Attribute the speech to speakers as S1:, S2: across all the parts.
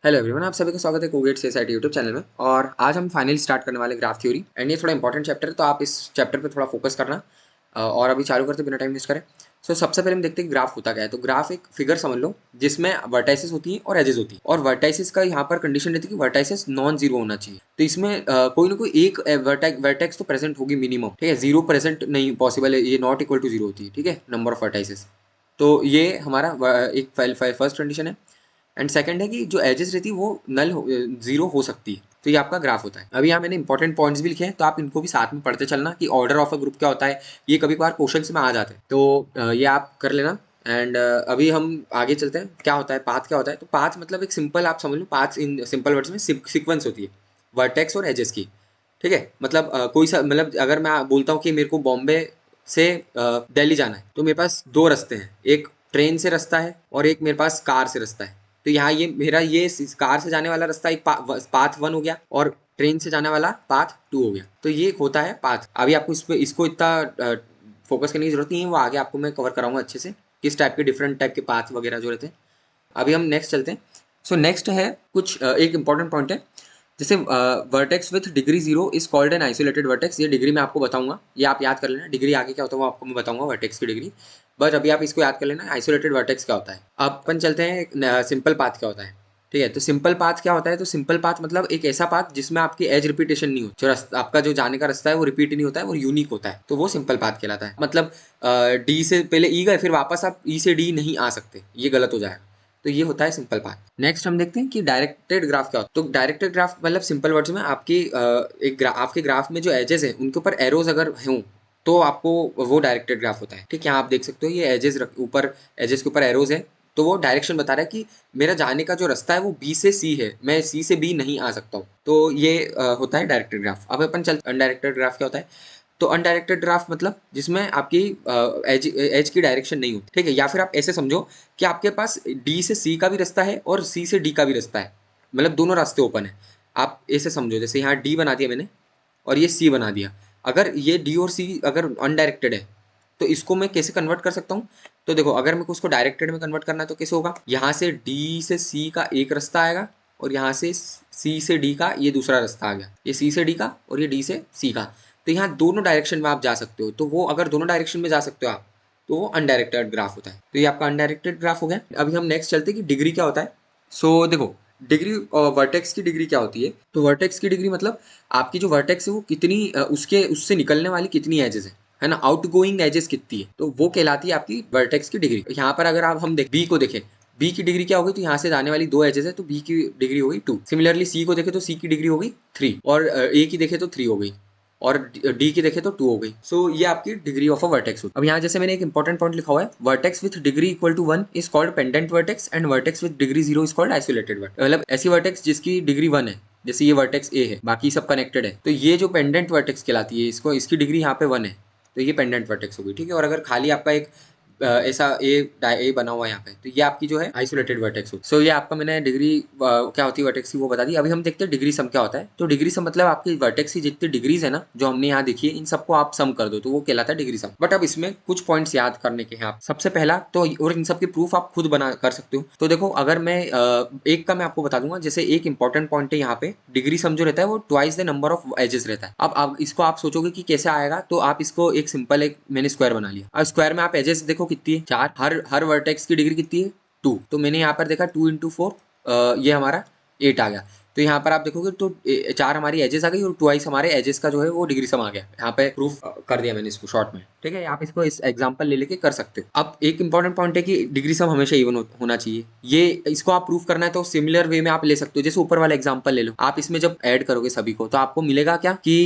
S1: Hello everyone, आप सभी का स्वागत है कोगेट सोसाइटी यूट्यूब चैनल में। और आज हम फाइनली स्टार्ट करने वाले ग्राफ थ्योरी एंड ये थोड़ा इंपॉर्टेंट चैप्टर है, तो आप इस चैप्टर पे थोड़ा फोकस करना। और अभी चालू करते बिना टाइम वेस्ट करें। सबसे पहले हम देखते हैं ग्राफ होता क्या है। तो ग्राफ एक फिगर समझ लो जिसमें वर्टाइसेस होती हैं और एजेस होती हैं, और वर्टाइसेस का यहाँ पर कंडीशन रहती है कि वर्टाइसेस नॉन जीरो होना चाहिए। तो इसमें कोई ना कोई एक वर्टेक्स तो प्रेजेंट होगी मिनिमम, ठीक है। जीरो प्रेजेंट नहीं पॉसिबल है, ये नॉट इक्वल टू जीरो होती है, ठीक है, नंबर ऑफ वर्टाइसेस। तो ये हमारा एक फर्स्ट कंडीशन है। एंड सेकंड है कि जो एजेस रहती है वो जीरो हो सकती है। तो ये आपका ग्राफ होता है। अभी यहाँ मैंने इंपॉर्टेंट पॉइंट्स भी लिखे हैं, तो आप इनको भी साथ में पढ़ते चलना कि ऑर्डर ऑफ अ ग्रुप क्या होता है। ये कभी कभार क्वेश्चन में आ जाते हैं, तो ये आप कर लेना। एंड अभी हम आगे चलते हैं। क्या होता है पाथ, क्या होता है। तो पाथ मतलब एक सिंपल, आप समझ लो, पाथ इन सिंपल वर्ड्स में सीक्वेंस होती है वर्टेक्स और एजेस की, ठीक है। मतलब कोई सा, मतलब अगर मैं बोलता हूँ कि मेरे को बॉम्बे से दिल्ली जाना है, तो मेरे पास दो रास्ते हैं, एक ट्रेन से रास्ता है और एक मेरे पास कार से रास्ता है। तो यहाँ ये मेरा ये कार से जाने वाला रास्ता एक पाथ वन हो गया, और ट्रेन से जाने वाला पाथ टू हो गया। तो ये होता है पाथ। अभी आपको इसको इतना फोकस करने की जरूरत नहीं है, वो आगे आपको मैं कवर कराऊंगा अच्छे से, किस टाइप के डिफरेंट टाइप के पाथ वगैरह जो रहते हैं। अभी हम नेक्स्ट चलते हैं। नेक्स्ट है कुछ एक इंपॉर्टेंट पॉइंट है, जैसे vertex with degree zero is called an isolated vertex. ये डिग्री मैं आपको बताऊंगा, ये आप याद कर लेना। डिग्री आगे क्या होता है वो आपको मैं बताऊंगा, वर्टेक्स की डिग्री। बट अभी आप इसको याद कर लेना, आइसोलेटेड वर्टेक्स क्या होता है। अब अपन चलते हैं सिंपल पाथ क्या होता है, ठीक है। तो सिंपल पाथ क्या होता है। तो सिंपल पाथ मतलब एक ऐसा पाथ जिसमें आपकी एज रिपीटेशन नहीं हो, जो आपका जो जाने का रास्ता है वो रिपीट नहीं होता है, वो यूनिक होता है, तो वो सिंपल पाथ कहलाता है। मतलब डी से पहले ई गए, फिर वापस आप ई से डी नहीं आ सकते, ये गलत हो जाएगा। तो ये होता है सिंपल पाथ। नेक्स्ट हम देखते हैं कि डायरेक्टेड ग्राफ क्या होता है। तो डायरेक्टेड ग्राफ मतलब सिंपल वर्ड्स में आपकी आपके ग्राफ में जो एजेस हैं उनके ऊपर एरोज अगर हों, तो आपको वो डायरेक्टेड ग्राफ होता है, ठीक है। आप देख सकते हो ये एजेस ऊपर, एजेस के ऊपर एरोज है, तो वो डायरेक्शन बता रहा है कि मेरा जाने का जो रास्ता है वो बी से सी है, मैं सी से बी नहीं आ सकता हूँ। तो ये होता है डायरेक्टेड ग्राफ। अब अपन चलते अनडायरेक्टेड ग्राफ क्या होता है। तो अनडायरेक्टेड ग्राफ मतलब जिसमें आपकी एज की डायरेक्शन नहीं होती, ठीक है। या फिर आप ऐसे समझो कि आपके पास डी से सी का भी रास्ता है और सी से डी का भी रास्ता है, मतलब दोनों रास्ते ओपन है। आप ऐसे समझो, जैसे यहाँ डी बना दिया मैंने और ये सी बना दिया। अगर ये डी और सी अगर अनडायरेक्टेड है, तो इसको मैं कैसे कन्वर्ट कर सकता हूँ। तो देखो, अगर मेरे को उसको डायरेक्टेड में कन्वर्ट करना है तो कैसे होगा। यहाँ से डी से सी का एक रास्ता आएगा, और यहाँ से सी से डी का ये दूसरा रास्ता आ गया, ये सी से डी का और ये डी से सी का। तो यहाँ दोनों डायरेक्शन में आप जा सकते हो, तो वो अगर दोनों डायरेक्शन में जा सकते हो आप, तो वो अनडायरेक्टेड ग्राफ होता है। तो ये आपका अनडायरेक्टेड ग्राफ हो गया। अभी हम नेक्स्ट चलते हैं कि डिग्री क्या होता है। देखो, डिग्री और वर्टेक्स की डिग्री क्या होती है। तो वर्टेक्स की डिग्री मतलब आपकी जो वर्टेक्स है वो कितनी उसके उससे निकलने वाली कितनी एजेस है ना, आउट गोइंग एजेस कितनी है, तो वो कहलाती है आपकी वर्टेक्स की डिग्री। यहाँ पर अगर आप हम बी को देखें, बी की डिग्री क्या होगी। तो यहाँ से जाने वाली दो एजेस है, तो बी की डिग्री होगी 2। सिमिलरली सी को देखे तो सी की डिग्री होगी 3, और ए की देखे तो 3 हो गई, और डी की देखे तो 2 हो गई। ये आपकी डिग्री ऑफ अ वर्टेक्स होती है। अब यहाँ जैसे मैंने एक इंपॉर्टेंट पॉइंट लिखा हुआ है, vertex with degree equal to 1 is called pendant vertex and vertex with degree 0 is called isolated vertex. मतलब ऐसी वर्टेक्स जिसकी डिग्री 1 है, जैसे ये वर्टेक्स ए है, बाकी सब कनेक्टेड है, तो ये जो पेंडेंट वर्टेक्स कहलाती है, इसको इसकी डिग्री यहाँ पे 1 है, तो ये पेंडेंट वर्टेक्स होगी, ठीक है। और अगर खाली आपका एक ऐसा ए बना हुआ है यहाँ पे, तो ये आपकी जो है आइसोलेटेड वर्टेक्स होगी। ये आपका मैंने डिग्री क्या होती है वर्टेक्स की वो बता दी। अभी हम देखते हैं डिग्री सम क्या होता है। तो डिग्री सम मतलब आपकी वर्टेक्स की जितनी डिग्रीज है ना, जो हमने यहाँ देखी है, इन सबको आप सम कर दो, तो वो कहलाता है डिग्री सम। बट अब इसमें कुछ पॉइंट्स याद करने के हैं आप। सबसे पहला तो, और इन सब के प्रूफ आप खुद बना कर सकते हो। तो देखो, अगर मैं एक का मैं आपको बता दूंगा, जैसे एक इंपॉर्टेंट पॉइंट है यहाँ पे, डिग्री सम जो रहता है वो twice the number of edges रहता है। अब इसको आप सोचोगे कि कैसे आएगा, तो आप इसको एक सिंपल एक मैंने स्क्वायर बना लिया। अब स्क्वायर में आप एजेस देखो कितनी है, 4। हर वर्टेक्स की डिग्री कितनी है, 2। तो मैंने यहाँ पर देखा 2 × 4 ये हमारा 8 आ गया। तो यहाँ पर आप देखोगे तो 4 हमारी एजेस आ गई, और ट्वाइस हमारे एजेस का जो है वो डिग्री सम आ गया। यहाँ पे प्रूफ कर दिया मैंने इसको शॉर्ट में, ठीक है। आप इसको इस एग्जांपल ले लेके कर सकते हो। अब एक इंपॉर्टेंट पॉइंट है कि डिग्री सम हमेशा इवन होना चाहिए। ये इसको आप प्रूफ करना है तो सिमिलर वे में आप ले सकते हो। जैसे ऊपर वाला एग्जांपल ले लो, आप इसमें जब ऐड करोगे सभी को, तो आपको मिलेगा क्या कि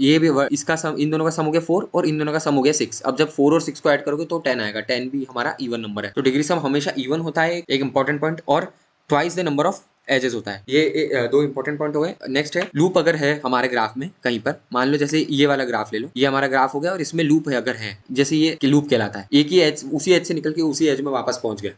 S1: ये भी इसका सम, इन दोनों का सम हो गया 4 और इन दोनों का सम हो गया 6। अब जब 4 और 6 को ऐड करोगे तो 10 आएगा। 10 भी हमारा इवन नंबर है, तो डिग्री सम हमेशा इवन होता है, एक इंपॉर्टेंट पॉइंट। और twice the number of edges होता है। ये दो इंपॉर्टेंट पॉइंट हो गए। नेक्स्ट है लूप। अगर है हमारे ग्राफ में कहीं पर, मान लो जैसे ये वाला ग्राफ ले लो, ये हमारा ग्राफ हो गया और इसमें लूप है अगर है, जैसे ये लूप कहलाता है। एक ही एज, उसी एज से निकल के उसी एज में वापस पहुंच गया,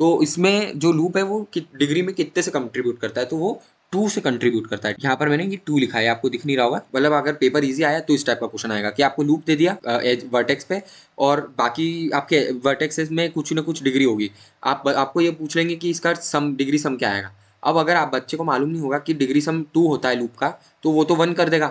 S1: तो इसमें जो लूप है वो डिग्री में कितने से कंट्रीब्यूट करता है, तो वो 2 से कंट्रीब्यूट करता है। यहाँ पर मैंने ये 2 लिखा है, आपको दिख नहीं रहा होगा। मतलब अगर पेपर इजी आया तो इस टाइप का क्वेश्चन आएगा कि आपको लूप दे दिया एज वर्टेक्स पे, और बाकी आपके वर्टेक्सेस में कुछ ना कुछ डिग्री होगी। आपको ये पूछ लेंगे कि इसका सम, डिग्री सम क्या आएगा। अब अगर आप बच्चे को मालूम नहीं होगा कि डिग्री सम 2 होता है लूप का, तो वो तो 1 कर देगा,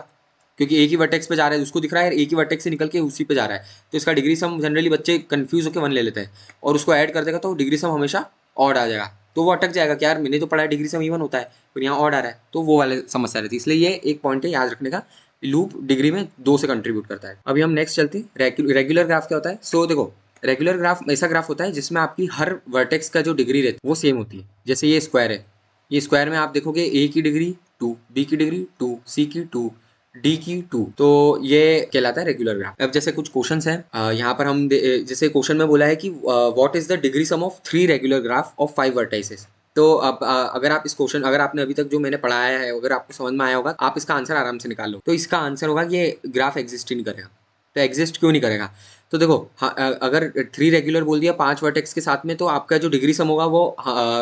S1: क्योंकि एक ही वर्टेक्स पे जा रहा है, उसको दिख रहा है एक ही वर्टेक्स से निकल के उसी पे जा रहा है, तो इसका डिग्री सम जनरली बच्चे कंफ्यूज होकर 1 ले लेते हैं और उसको ऐड कर देगा, तो डिग्री सम हमेशा ऑड आ जाएगा। तो वो अटक जाएगा कि यार मैंने तो पढ़ा है डिग्री सम इवन होता है, पर यहाँ ऑड आ रहा है, तो वो वाले समस्या रहती है। इसलिए ये एक पॉइंट है याद रखने का, लूप डिग्री में 2 से कंट्रीब्यूट करता है। अभी हम नेक्स्ट चलते हैं, रेगुलर ग्राफ क्या होता है। सो देखो, रेगुलर ग्राफ ऐसा ग्राफ होता है जिसमें आपकी हर वर्टेक्स का जो डिग्री रहती है वो सेम होती है। जैसे ये स्क्वायर है, ये स्क्वायर में आप देखोगे ए की डिग्री 2, बी की डिग्री 2, सी की 2, डी की 2, तो ये कहलाता है रेगुलर ग्राफ। अब जैसे कुछ क्वेश्चंस हैं, यहाँ पर हम जैसे क्वेश्चन में बोला है कि what is the degree sum of 3 regular graph of 5 vertices. तो अब अगर आप इस क्वेश्चन, अगर आपने अभी तक जो मैंने पढ़ाया है अगर आपको समझ में आया होगा, आप इसका आंसर आराम से निकाल लो। तो इसका आंसर होगा कि ये ग्राफ एग्जिस्ट ही नहीं करेगा। तो एग्जिस्ट क्यों नहीं करेगा, तो देखो अगर 3 रेगुलर बोल दिया 5 वर्टेक्स के साथ में, तो आपका जो डिग्री सम होगा वो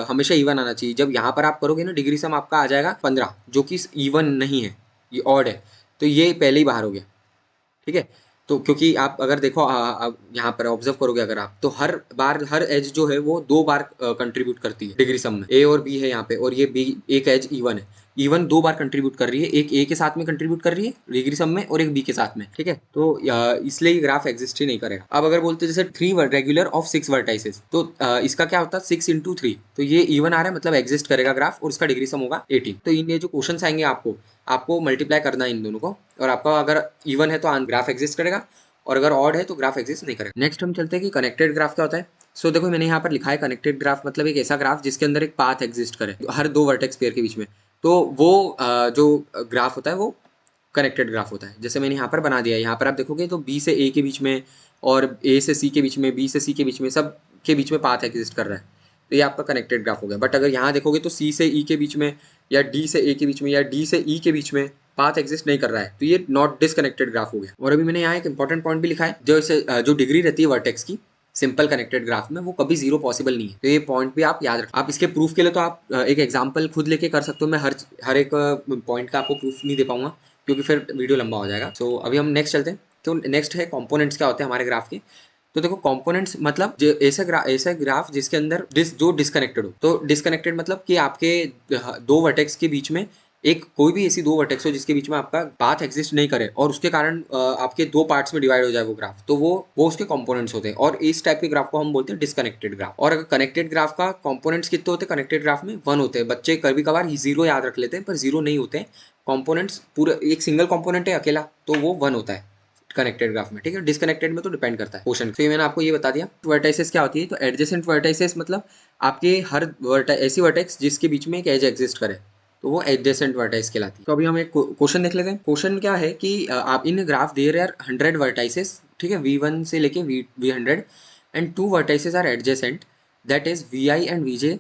S1: हमेशा इवन आना चाहिए। जब यहाँ पर आप करोगे ना, डिग्री सम आपका आ जाएगा 15, जो कि इवन नहीं है, ये ऑड है, तो ये पहले ही बाहर हो गया। ठीक है, तो क्योंकि आप अगर देखो यहाँ पर ऑब्जर्व करोगे अगर आप, तो हर बार हर एज जो है वो 2 बार कंट्रीब्यूट करती है डिग्री सम में। ए और बी है यहाँ पे, और ये बी एक एज इवन है, इवन 2 बार कंट्रीब्यूट कर रही है, एक ए के साथ में कंट्रीब्यूट कर रही है डिग्री सम में और एक बी के साथ में। ठीक है, तो इसलिए ग्राफ एग्जिस्ट ही नहीं करेगा। अब अगर बोलते जैसे 3 रेगुलर ऑफ 6 वर्टाइसेस, तो इसका क्या होता है 6 इंटू 3, तो ये इवन आ रहा है, मतलब एग्जिस्ट करेगा ग्राफ, और इसका डिग्री सम होगा 18। तो इन ये जो क्वेश्चन आएंगे आपको मल्टीप्लाई करना है इन दोनों को, और आपका अगर इवन है तो ग्राफ एग्जिस्ट करेगा, और अगर ऑड है तो ग्राफ एग्जिस्ट नहीं करेगा। नेक्स्ट हम चलते हैं कि कनेक्टेड ग्राफ क्या होता है। सो देखो मैंने यहाँ पर लिखा है कनेक्टेड ग्राफ मतलब एक ऐसा ग्राफ जिसके अंदर एक पाथ एग्जिस्ट करे हर 2 वर्टेक्स पेयर के बीच में, तो वो जो ग्राफ होता है वो कनेक्टेड ग्राफ होता है। जैसे मैंने यहाँ पर बना दिया है, यहाँ पर आप देखोगे तो बी से ए के बीच में और ए से सी के बीच में, बी से सी के बीच में, सब के बीच में पाथ एग्जिस्ट कर रहा है, तो ये आपका कनेक्टेड ग्राफ हो गया। बट अगर यहाँ देखोगे तो सी से ई के बीच में, या डी से ए के बीच में, या डी से ई के बीच में पाथ एग्जिस्ट नहीं कर रहा है, तो ये नॉट डिसकनेक्टेड ग्राफ हो गया। और अभी मैंने यहाँ एक इंपॉर्टेंट पॉइंट भी लिखा है, जो डिग्री रहती है वर्टेक्स की सिंपल कनेक्टेड ग्राफ में, वो कभी 0 पॉसिबल नहीं है। तो ये पॉइंट भी आप याद रखें। आप इसके प्रूफ के लिए तो आप एक एग्जांपल खुद लेके कर सकते हो। मैं हर एक पॉइंट का आपको प्रूफ नहीं दे पाऊंगा, क्योंकि फिर वीडियो लंबा हो जाएगा। सो अभी हम नेक्स्ट चलते हैं। तो नेक्स्ट है कंपोनेंट्स क्या होते हैं हमारे ग्राफ के। तो देखो कंपोनेंट्स मतलब ऐसा ग्राफ जिसके अंदर जो डिस्कनेक्टेड हो। तो डिस्कनेक्टेड मतलब कि आपके 2 वर्टेक्स के बीच में एक कोई भी ऐसी 2 वर्टेक्स हो जिसके बीच में आपका पाथ एग्जिस्ट नहीं करे, और उसके कारण आपके 2 पार्ट्स में डिवाइड हो जाए वो ग्राफ, तो वो उसके कंपोनेंट्स होते हैं। और इस टाइप के ग्राफ को हम बोलते हैं डिस्कनेक्टेड ग्राफ। और अगर कनेक्टेड ग्राफ का कंपोनेंट्स कितने होते हैं कनेक्टेड ग्राफ में, 1 होते हैं। बच्चे कभी कभार 0 याद रख लेते हैं, पर 0 नहीं होते हैं। कंपोनेंट्स पूरा एक सिंगल कंपोनेंट है अकेला, तो वो 1 होता है कनेक्टेड ग्राफ में। ठीक है, डिस्कनेक्टेड में तो डिपेंड करता है क्वेश्चन। तो मैंने आपको ये बता दिया। वर्टाइसेस क्या होती है, तो एडजेसेंट वर्टाइसेस मतलब आपके हर ऐसी वर्टेक्स जिसके बीच में एक एज एग्जिस्ट करे, तो वो एडजेसेंट वर्टाइस कहलाती है। तो अभी हम एक क्वेश्चन देख लेते हैं। क्वेश्चन क्या है कि आप इन ग्राफ दे रहे हैं 100 वर्टाइसेस, ठीक है, V1 से लेके V100, and 2 vertices are adjacent, that is Vi and Vj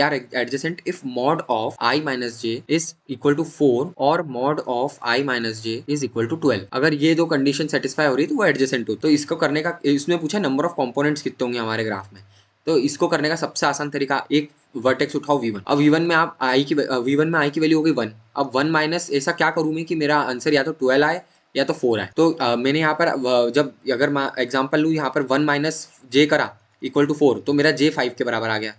S1: are adjacent if mod of I minus j is equal to 4 और mod of I minus j is equal to 12। अगर ये दो condition satisfy हो रही है तो वो adjacent हो। तो इसको करने का, इसमें पूछा नंबर ऑफ कंपोनेंट्स कितने होंगे हमारे ग्राफ में, तो इसको करने का सबसे आसान तरीका, एक वर्टेक्स उठाओ V1। अब V1 में आप V1 में I की वैल्यू हो गई 1। अब 1 माइनस ऐसा क्या करूँ मैं कि मेरा आंसर या तो 12 आए या तो 4 आए। तो मैंने यहाँ पर जब अगर मैं एग्जाम्पल लूँ, यहाँ पर 1 माइनस जे करा इक्वल टू 4, तो मेरा जे 5 के बराबर आ गया,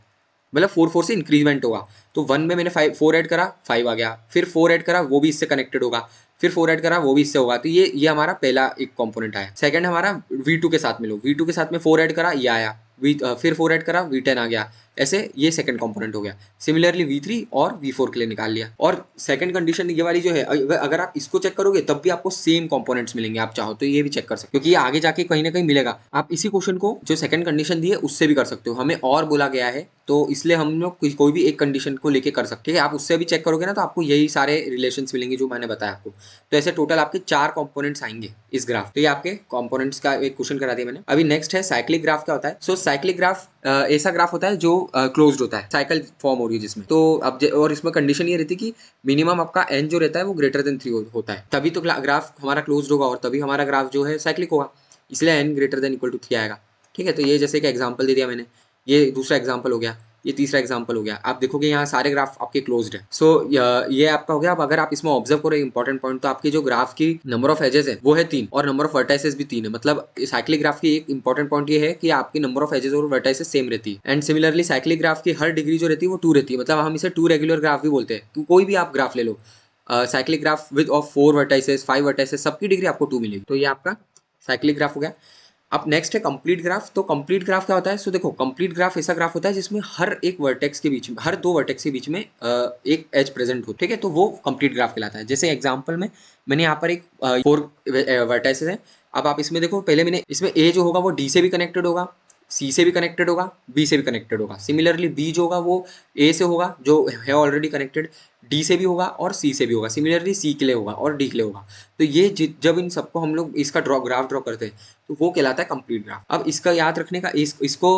S1: मतलब 4 से इंक्रीजमेंट होगा। तो 1 में मैंने 4 ऐड करा 5 आ गया, फिर 4 ऐड करा वो भी इससे कनेक्टेड होगा, फिर 4 ऐड करा वो भी इससे होगा। तो ये हमारा पहला एक कंपोनेंट आया। सेकंड हमारा V2 के साथ में लो, V2 के साथ में 4 ऐड करा ये आया, फिर 4 ऐड करा V10 आ गया, ऐसे ये सेकंड कंपोनेंट हो गया। सिमिलरली V3 और V4 के लिए निकाल लिया। और सेकंड कंडीशन ये वाली जो है, अगर आप इसको चेक करोगे तब भी आपको सेम कंपोनेंट्स मिलेंगे, आप चाहो तो ये भी चेक कर सकते हो, क्योंकि ये आगे जाके कहीं ना कहीं मिलेगा। आप इसी क्वेश्चन को जो सेकंड कंडीशन दी है उससे भी कर सकते हो, हमें और बोला गया है तो इसलिए हम लोग कोई भी एक कंडीशन को लेके कर सकते हैं। आप उससे भी चेक करोगे ना तो आपको यही सारे रिलेशंस मिलेंगे जो मैंने बताया आपको। तो ऐसे टोटल आपके 4 कंपोनेंट्स आएंगे इस ग्राफ। तो ये आपके कंपोनेंट्स का एक क्वेश्चन करा दिया मैंने। अभी नेक्स्ट है साइक्लिक ग्राफ क्या होता है। सो साइक्लिक ग्राफ ऐसा ग्राफ होता है जो क्लोज्ड होता है, साइकिल फॉर्म हो रही है जिसमें। तो अब और इसमें कंडीशन ये रहती है कि मिनिमम आपका n जो रहता है वो ग्रेटर देन 3 होता है, तभी तो ग्राफ हमारा क्लोज्ड होगा और तभी हमारा ग्राफ जो है साइक्लिक होगा, इसलिए n greater than equal to 3 आएगा। ठीक है, तो ये जैसे कि एग्जाम्पल दे दिया मैंने, ये दूसरा एग्जाम्पल हो गया। ये तीसरा एग्जांपल हो गया। आप देखोगे यहाँ सारे ग्राफ आपके क्लोज्ड है। सो ये आपका हो गया। अब अगर आप इसमें ऑब्जर्व करो इंपॉर्टेंट पॉइंट, तो आपकी जो ग्राफ की नंबर ऑफ एजेस है वो है 3 और नंबर ऑफ वर्टाइसेस भी 3 है। मतलब साइक्लिक ग्राफ की एक इंपॉर्टेंट पॉइंट ये है कि आपकी नंबर ऑफ एजेस और वर्टाइसेस सेम रहती है। एंड सिमिलरली साइक्लिक ग्राफ की हर डिग्री जो रहती है वो 2 रहती है। मतलब हम इसे 2 रेगुलर ग्राफ भी बोलते हैं। तो कोई भी आप ग्राफ ले लो, cyclic graph with of 4 vertices 5 vertices, सबकी डिग्री आपको 2 मिलेगी। तो ये आपका साइक्लिक ग्राफ हो गया। अब नेक्स्ट है कंप्लीट ग्राफ। तो कंप्लीट ग्राफ क्या होता है? सो देखो, कंप्लीट ग्राफ ऐसा ग्राफ होता है जिसमें हर एक वर्टेक्स के बीच में, हर 2 वर्टेक्स के बीच में एक एज प्रेजेंट हो। ठीक है, तो वो कंप्लीट ग्राफ कहलाता है। जैसे एग्जांपल में मैंने यहाँ पर एक 4 वर्टाइसेस है। अब आप इसमें देखो, पहले मैंने इसमें ए जो होगा वो डी से भी कनेक्टेड होगा, सी से भी कनेक्टेड होगा, बी से भी कनेक्टेड होगा। सिमिलरली बी जो होगा वो ए से होगा जो है ऑलरेडी कनेक्टेड, डी से भी होगा और सी से भी होगा। सिमिलरली सी के लिए होगा और डी के लिए होगा। तो ये जब इन सबको हम लोग इसका ग्राफ ड्रॉ करते हैं तो वो कहलाता है कंप्लीट ग्राफ। अब इसका याद रखने का, इसको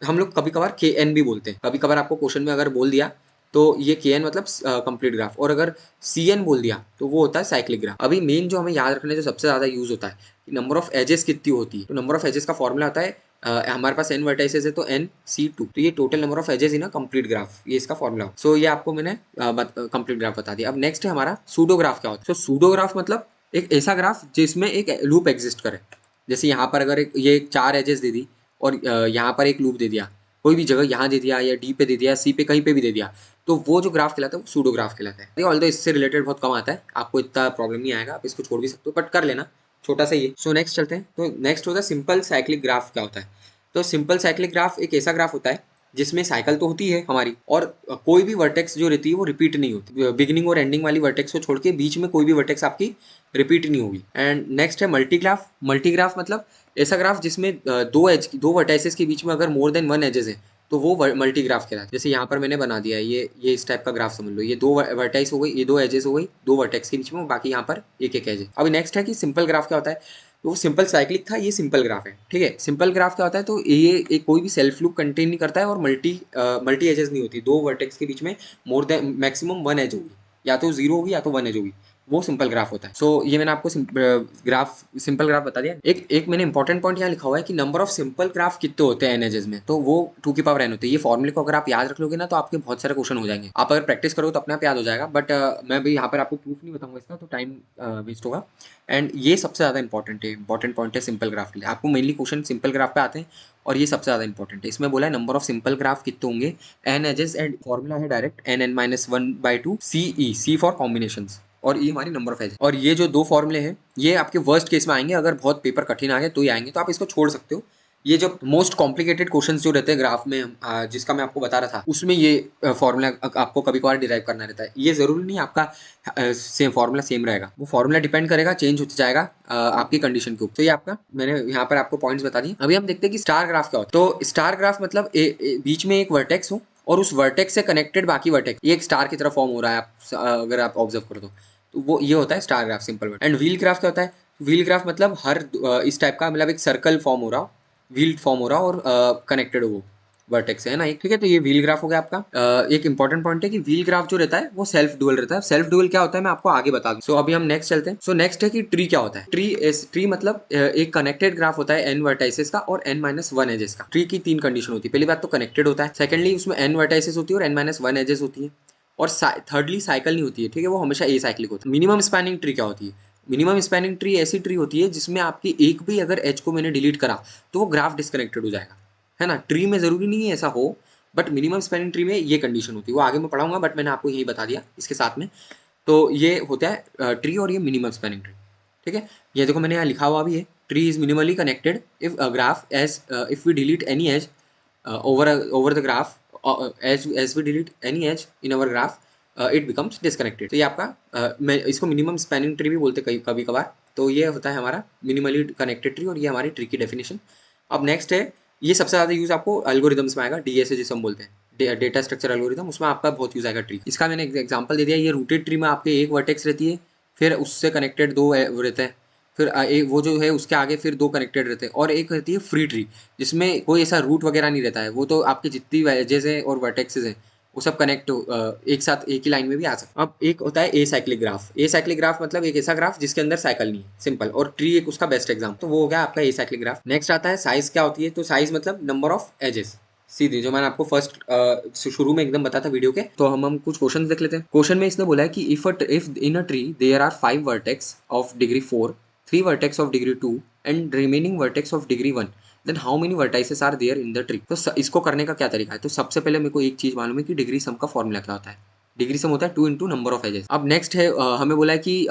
S1: हम लोग कभी कभार के एन भी बोलते हैं। कभी कभार आपको क्वेश्चन में अगर बोल दिया तो ये के एन मतलब कंप्लीट ग्राफ, और अगर सी एन बोल दिया तो वो होता है साइक्लिक ग्राफ। अभी मेन जो हमें याद रखना है, जो सबसे ज्यादा यूज होता है, नंबर ऑफ एजेस कितनी होती है। तो नंबर ऑफ एजेस का फॉर्मूला होता है, हमारे पास n वर्टाइसेस है तो n/c2, तो ये total number of edges in a complete graph, ये इसका फॉर्मूला। सो ये आपको मैंने कंप्लीट ग्राफ बता दिया। अब नेक्स्ट है हमारा सूडो ग्राफ। क्या होता है? सो सूडो ग्राफ मतलब एक ऐसा ग्राफ जिसमें एक लूप एग्जिस्ट करे। जैसे यहाँ पर अगर ये 4 एजेस दे दी और यहाँ पर एक लूप दे दिया, कोई भी जगह यहाँ दे दिया या डी पे दे दिया, सी पे कहीं पे भी दे दिया, तो वो जो ग्राफ कहलाता है वो सूडो ग्राफ कहलाता है। ऑल्दो इससे रिलेटेड बहुत कम आता है, आपको इतना प्रॉब्लम नहीं आएगा, आप इसको छोड़ भी सकते हो, बट कर लेना, छोटा सा ही। सो नेक्स्ट चलते हैं। तो नेक्स्ट होता है सिंपल साइक्लिक ग्राफ। क्या होता है? तो सिंपल साइक्लिक ग्राफ एक ऐसा ग्राफ होता है जिसमें साइकिल तो होती है हमारी, और कोई भी वर्टेक्स जो रहती है वो रिपीट नहीं होती। बिगिनिंग और एंडिंग वाली वर्टेक्स को छोड़ के बीच में कोई भी वर्टेक्स आपकी रिपीट नहीं होगी। एंड नेक्स्ट है मल्टी ग्राफ। मल्टी ग्राफ मतलब ऐसा ग्राफ जिसमें दो वर्टाइसेस के बीच में अगर मोर देन 1 एजेस है तो वो मल्टी ग्राफ कहलाता है। जैसे यहाँ पर मैंने बना दिया है, ये इस टाइप का ग्राफ समझ लो। ये 2 वर्टाइस हो गई, ये 2 एजेस हो गई, 2 वर्टेक्स के बीच में, बाकी यहाँ पर एक एक एज है। अभी नेक्स्ट है कि सिंपल ग्राफ क्या होता है? तो वो सिंपल साइक्लिक था, ये सिंपल ग्राफ है। ठीक है, सिंपल ग्राफ क्या होता है? तो ये कोई भी सेल्फ लूप कंटेन नहीं करता है और मल्टी एजेस नहीं होती। 2 वर्टेक्स के बीच में मोर देन मैक्सिमम 1 एज होगी, या तो 0 होगी या तो 1 एज होगी, वो सिंपल ग्राफ होता है। सो ये मैंने आपको सिंपल ग्राफ बता दिया। एक मैंने इंपॉर्टेंट पॉइंट यहाँ लिखा हुआ है कि नंबर ऑफ सिंपल ग्राफ कितने होते हैं एन एजेस में, तो वो 2 की पावर n होते हैं। ये फॉर्मूले को अगर आप याद रख लोगे ना तो आपके बहुत सारे क्वेश्चन हो जाएंगे। आप अगर प्रैक्टिस करोगे तो अपने आप याद हो जाएगा, बट मैं भी यहाँ पर आपको प्रूफ नहीं बताऊंगा इसका, तो टाइम वेस्ट होगा। एंड ये सबसे ज़्यादा इंपॉर्टेंट पॉइंट है सिंपल ग्राफ के लिए। आपको मेनली क्वेश्चन सिंपल ग्राफ पे आते हैं और ये सबसे ज़्यादा इंपॉर्टेंट है। इसमें बोला है नंबर ऑफ सिंपल ग्राफ कितने होंगे, n एजेस, एंड फॉर्मूला है direct n(n-1/2) CE, C for combinations, और ये हमारी नंबर ऑफ एजेस। और ये जो 2 फॉर्मूले हैं ये आपके वर्स्ट केस में आएंगे, अगर बहुत पेपर कठिन आ गए तो ही आएंगे, तो आप इसको छोड़ सकते हो। ये जो मोस्ट कॉम्प्लिकेटेड क्वेश्चंस जो रहते हैं ग्राफ में, जिसका मैं आपको बता रहा था, उसमें ये फॉर्मूला आपको कभी कभार डिराइव करना रहता है। ये जरूरी नहीं आपका सेम फॉर्मूला सेम रहेगा, वो फॉर्मूला डिपेंड करेगा, चेंज होता जाएगा आपकी कंडीशन के ऊपर। तो ये आपका मैंने यहाँ पर आपको पॉइंट्स बता दिए। अभी हम देखते हैं कि स्टार ग्राफ क्या होता है। तो स्टार ग्राफ मतलब बीच में एक वर्टेक्स हो और उस वर्टेक्स से कनेक्टेड बाकी वर्टेक्स, ये एक स्टार की तरह फॉर्म हो रहा है, आप अगर आप ऑब्जर्व करो तो वो ये होता है star graph, simple word. And wheel graph क्या होता है? व्हील ग्राफ मतलब हर इस टाइप का, मतलब एक सर्कल फॉर्म हो रहा हो, व्हील फॉर्म हो रहा हो और कनेक्टेड हो वो वर्टेक्स है ना एक। ठीक है, तो ये व्हील ग्राफ हो गया आपका। एक इंपॉर्टेंट पॉइंट है कि व्हील ग्राफ जो रहता है वो सेल्फ डुअल रहता है। सेल्फ डुअल क्या होता है मैं आपको आगे बता दूं। सो अभी हम नेक्स्ट चलते हैं। सो नेक्स्ट है कि ट्री क्या होता है। ट्री मतलब एक कनेक्टेड ग्राफ होता है n वर्टाइसेस का और n-1 एजेस का। ट्री की 3 कंडीशन होती है। पहली बात तो कनेक्टेड होता है, सेकेंडली उसमें n वर्टाइसेस होती है और n-1 एजेस होती है, और थर्डली साइकिल नहीं होती है। ठीक है, वो हमेशा ए साइक्लिक होती है। मिनिमम स्पैनिंग ट्री क्या होती है? मिनिमम स्पैनिंग ट्री ऐसी ट्री होती है जिसमें आपकी एक भी अगर एज को मैंने डिलीट करा तो वो ग्राफ डिस्कनेक्टेड हो जाएगा, है ना। ट्री में जरूरी नहीं है ऐसा हो, बट मिनिमम स्पैनिंग ट्री में ये कंडीशन होती है। वो आगे मैं पढ़ाऊंगा, बट मैंने आपको यही बता दिया इसके साथ में। तो ये होता है ट्री और ये मिनिमम स्पैनिंग ट्री। ठीक है, ये देखो मैंने यहाँ लिखा हुआ भी है, tree is minimally connected if graph edge if we delete any edge over the graph, as we delete any edge in our graph, it becomes disconnected। तो ये आपका मैं इसको मिनिमम स्पैनिंग ट्री भी बोलते कभी कभार। तो ये होता है हमारा मिनिमली कनेक्टेड ट्री, और ये हमारी ट्री की डेफिनेशन। अब नेक्स्ट है, ये सबसे ज़्यादा यूज़ आपको एल्गोरिदम्स में आएगा, DSA जिसे हम बोलते हैं, डेटा स्ट्रक्चर एल्गोरिदम, उसमें आपका बहुत यूज़ आएगा ट्री। इसका मैंने एग्जाम्पल दे दिया। ये रूटेड ट्री में आपके एक वर्टेक्स रहती है, फिर उससे कनेक्टेड 2 रहते हैं, फिर एक वो जो है उसके आगे फिर 2 कनेक्टेड रहते हैं, और एक रहती है फ्री ट्री जिसमें कोई ऐसा रूट वगैरह नहीं रहता है। वो तो आपके जितनी एजेस हैं और वर्टेक्सेस हैं वो सब कनेक्ट एक साथ एक ही लाइन में भी आ सकते। अब एक होता है a cyclic graph. A cyclic graph मतलब एक ऐसा ग्राफ जिसके अंदर साइकिल नहीं है, सिंपल, और ट्री एक उसका बेस्ट एग्जाम्पल। तो वो हो गया आपका ए साइक्लिक ग्राफ। नेक्स्ट आता है साइज क्या होती है। तो साइज मतलब नंबर ऑफ एजेस, सीधी, जो मैंने आपको फर्स्ट शुरू में एकदम बताया था वीडियो के। तो हम कुछ क्वेश्चन देख लेते हैं। क्वेश्चन में इसने बोला है कि if in a tree there are 5 vertex of degree 4, 3 vertex of degree 2 and remaining vertex of degree 1, then how many vertices are there in the tree. तो इसको करने का क्या तरीका है? तो सबसे पहले मेरे को एक चीज मालूम है कि डिग्री सम का फॉर्मूला क्या होता है। डिग्री सम होता है 2 इंटू नंबर ऑफ एजेस। अब नेक्स्ट है हमें बोला है कि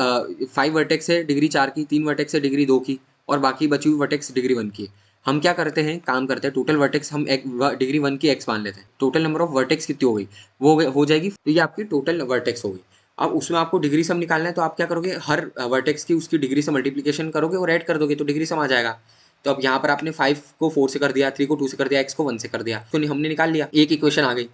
S1: 5 वर्टेक्स है डिग्री 4 की, 3 वर्टेक्स है डिग्री 2 की, और बाकी बची हुई वर्टेक्स डिग्री 1 की है। हम क्या करते हैं, काम करते हैं, टोटल वर्टेक्स हम डिग्री 1 की एक्स मान लेते हैं। टोटल नंबर ऑफ वर्टेक्स कितनी हो गई, वो हो जाएगी, तो ये आपकी टोटल वर्टेक्स हो गई। अब उसमें आपको डिग्री सम निकालना है, तो आप क्या करोगे, हर वर्टेक्स की उसकी डिग्री से मल्टीप्लीकेशन करोगे और ऐड कर दोगे तो डिग्री सम आ जाएगा। तो अब यहाँ पर आपने 5 को 4 से कर दिया, 3 को 2 से कर दिया, x को 1 से कर दिया, तो हमने निकाल लिया, एक इक्वेशन आ गई।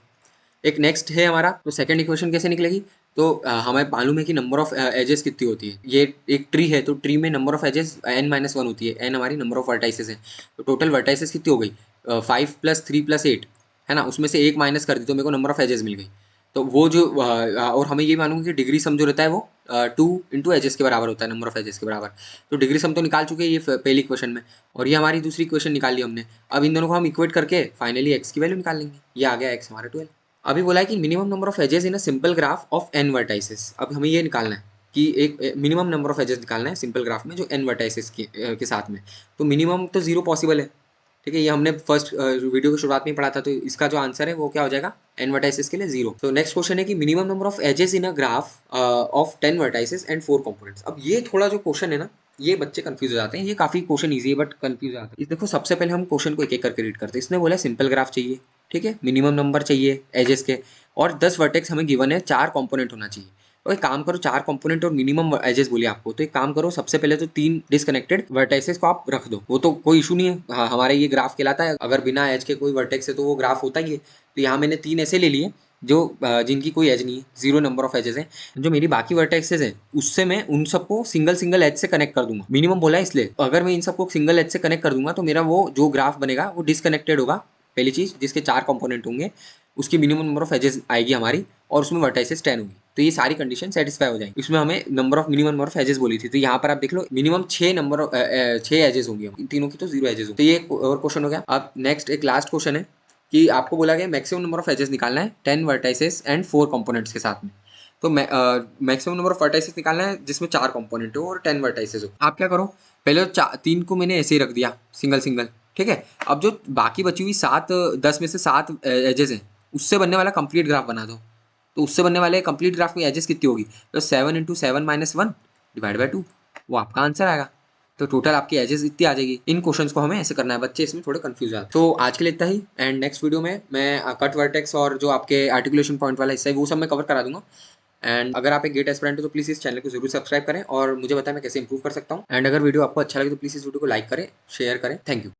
S1: एक नेक्स्ट है हमारा, तो सेकंड इक्वेशन कैसे निकलेगी? तो हमें मालूम है कि नंबर ऑफ एजेस कितनी होती है। ये एक ट्री है, तो ट्री में नंबर ऑफ एजेस n-1 होती है, n हमारी नंबर ऑफ वर्टाइसेस है। तो टोटल वर्टाइसेस कितनी हो गई, 5 + 3 + 8 है ना, उसमें से एक माइनस कर दी तो मेरे को नंबर ऑफ एजेस मिल गई। तो वो जो और हमें ये मालूम है कि डिग्री सम जो रहता है वो 2 इंटू एजेस के बराबर होता है, नंबर ऑफ एजेस के बराबर। तो डिग्री सम तो निकाल चुके हैं ये पहली क्वेश्चन में, और ये हमारी दूसरी क्वेश्चन निकाल ली हमने। अब इन दोनों को हम इक्वेट करके फाइनली एक्स की वैल्यू निकाल लेंगे। ये आ गया एक्स हमारा 12। अभी बोला है कि minimum number of edges in a simple graph of n vertices. अब हमें ये निकालना है कि एक मिनिमम नंबर ऑफ एजेस निकालना है सिंपल ग्राफ में जो n वर्टाइसेस के साथ में। तो मिनिमम तो 0 पॉसिबल है, ठीक है, ये हमने फर्स्ट वीडियो की शुरुआत में पढ़ा था। तो इसका जो आंसर है वो क्या हो जाएगा, n वर्टाइसेस के लिए 0। तो नेक्स्ट क्वेश्चन है कि minimum number of edges in a graph of 10 vertices and 4 components. अब ये थोड़ा जो क्वेश्चन है ना, ये बच्चे कंफ्यूज हो जाते हैं। ये काफी क्वेश्चन इजी है बट कंफ्यूज हो जाते हैं। देखो सबसे पहले हम क्वेश्चन को एक एक करके रीड करते हैं। इसने बोला सिंपल ग्राफ चाहिए, ठीक है, मिनिमम नंबर चाहिए एजेस के, और 10 वर्टेक्स हमें गिवन है, 4 कंपोनेंट होना चाहिए। तो एक काम करो, 4 कंपोनेंट और मिनिमम एजेस बोलिए आपको, तो एक काम करो, सबसे पहले तो 3 डिसकनेक्टेड वर्टेक्सेस को आप रख दो, वो तो कोई इशू नहीं है। हाँ, हमारे ये ग्राफ कहलाता है, अगर बिना एज के कोई वर्टेक्स है तो वो ग्राफ होता ही है। तो यहाँ मैंने 3 ऐसे ले लिए जो जिनकी कोई एज नहीं है, 0 नंबर ऑफ एजेस है। जो मेरी बाकी वर्टेक्सेस है उससे मैं उन सबको सिंगल सिंगल एज से कनेक्ट कर दूंगा। मिनिमम बोला है इसलिए, अगर मैं इन सबको सिंगल एज से कनेक्ट कर दूंगा तो मेरा वो जो ग्राफ बनेगा वो डिसकनेक्टेड होगा। पहली चीज, जिसके 4 कंपोनेंट होंगे उसकी मिनिमम नंबर ऑफ एजेस आएगी हमारी, और उसमें वर्टाइसेस 10 होंगी। तो ये सारी कंडीशन सेटिस्फाई हो जाएगी। इसमें हमें मिनिमम नंबर ऑफ एजेस बोली थी, तो यहाँ पर आप देख लो मिनिमम 6 एजेस होंगी, इन तीनों की तो 0 एजेस होंगी। तो ये और क्वेश्चन हो गया। अब नेक्स्ट एक लास्ट क्वेश्चन है कि आपको बोला गया मैक्सिमम नंबर ऑफ एजेस निकालना है 10 वर्टाइसेस एंड 4 कंपोनेंट्स के साथ में। तो मैक्सिमम नंबर ऑफ वर्टाइसेस निकालना है जिसमें 4 कंपोनेंट हो और 10 वर्टाइसेस हो। आप क्या करो, पहले तो 3 को मैंने ऐसे ही रख दिया सिंगल सिंगल, ठीक है। अब जो बाकी बची हुई 10 में से 7 एजेस हैं, उससे बनने वाला कंप्लीट ग्राफ बना दो। तो उससे बनने वाले कंप्लीट ग्राफ में एजेस कितनी होगी, तो 7 × 7 - 1 डिवाइड बाई 2, वो आपका आंसर आएगा। तो टोटल आपकी एजेस इतनी आ जाएगी। इन क्वेश्चंस को हमें ऐसे करना है, बच्चे इसमें थोड़े कंफ्यूज आते हैं। तो आज के लिए इतना ही, एंड नेक्स्ट वीडियो में मैं कट वर्टेक्स और जो आपके आर्टिकुलेशन पॉइंट वाला हिस्सा है वो सब मैं कवर करा दूंगा। एंड अगर आप एक गेट एस्पिरेंट हो तो प्लीज़ इस चैनल को जरूर सब्सक्राइब करें और मुझे बताएं मैं कैसे इंप्रूव कर सकता हूँ। एंड अगर वीडियो आपको अच्छा लगे तो प्लीज़ इस वीडियो को लाइक करें, शेयर करें। Thank you.